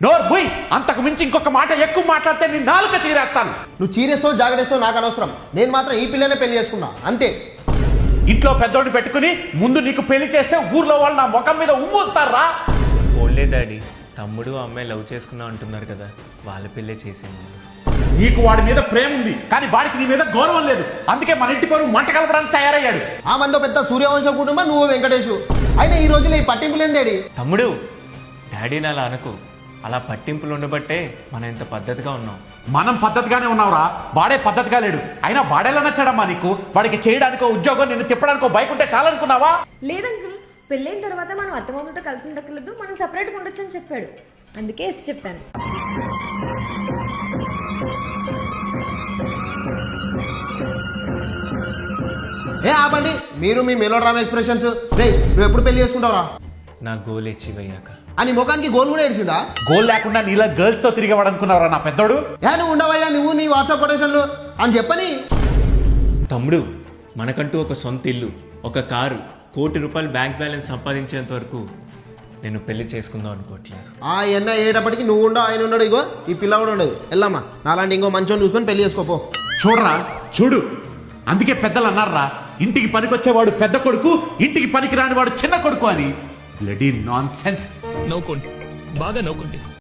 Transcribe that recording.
నోర్ బుయ్, అంతకు మించి ఇంకొక మాట ఎక్కువ మాట్లాడితే నీ నాలుక చీరేస్తాను. నువ్వు చీరేస్తావు జాగ్రత్తస్తావు నాకు అనవసరం. నేను మాత్రం ఈ పిల్లనే పెళ్లి చేసుకున్నా అంతే. ఇంట్లో పెద్దోడిని పెట్టుకుని ముందు నీకు పెళ్లి చేస్తే ఊర్లో వాళ్ళు నా ముఖం మీద ఉమ్మూస్తారా? ఓన్లే డాడీ, తమ్ముడు అమ్మాయి లవ్ చేసుకున్నా అంటున్నారు కదా, వాళ్ళ పెళ్ళే చేసేది. నీకు వాడి మీద ప్రేమ ఉంది, కానీ వాడికి నీ మీద గౌరవం లేదు. అందుకే మన ఇంటి పరువు మంట కలపడానికి తయారయ్యాడు. ఆ మందో పెద్ద సూర్యవంశం కుటుంబం, నువ్వు వెంకటేషు. అయినా ఈ రోజులో ఈ పట్టింపులేం డాడీ. తమ్ముడు, డాడీని అలా అనకు. అలా పట్టింపులు ఉండబట్టే మనం ఇంత పద్ధతిగా ఉన్నాం. మనం పద్ధతిగానే ఉన్నావురా, వాడే పద్ధతిగా లేడు. అయినా వాడేలా నచ్చాడమ్మా నీకు? వాడికి చేయడానికో ఉద్యోగం, నిన్ను తిప్పడానికో బైక్ ఉంటే చాలనుకున్నావా? లేదంకుల్, పెళ్ళైన తర్వాత మనం అత్తమామలతో కలిసి ఉండక్కర్లేదు, మనం సపరేట్గా ఉండొచ్చు అని చెప్పాడు. అందుకే ఎస్ చెప్పాను. ఏ ఆపండి మీరు మీ మెలోడ్రామా ఎక్స్ప్రెషన్స్. రే నువ్వు ఎప్పుడు పెళ్లి చేసుకుంటావురా? నా గోల్ అచీవ్ అయ్యాక. అని ముఖానికి గోల్ కూడా ఏడ్చిందా? గోల్ లేకుండా నీలా గర్ల్స్ తో తిరిగేవాడు అనుకున్నావురా నా పెద్దోడు? ఏ నువ్వు ఉండవయ్యా, నువ్వు నీ వాట్సాప్ కొటేషన్లు అని చెప్పని. తమ్ముడు, మనకంటూ ఒక సొంత ఇల్లు, ఒక కారు, ₹1,00,00,000 బ్యాంక్ బ్యాలెన్స్ సంపాదించేంత వరకు నేను పెళ్లి చేసుకుందాం అనుకోవట్లేదు. ఆ ఎన్న అయ్యేటప్పటికి నువ్వు ఉండవు, ఆయన ఉన్నాడు, ఇగో ఈ పిల్ల కూడా ఉండదు. వెళ్ళమ్మా, నాలాంటి ఇంకో మంచోని చూసుకొని పెళ్లి చేసుకోపో. చూడరా చూడు, అందుకే పెద్దలు అన్నారా, ఇంటికి పనికొచ్చేవాడు పెద్ద కొడుకు, ఇంటికి పనికి రానివాడు చిన్న కొడుకు అని. Bloody non sense. నవ్వుకోండి, బాగా నవ్వుకోండి.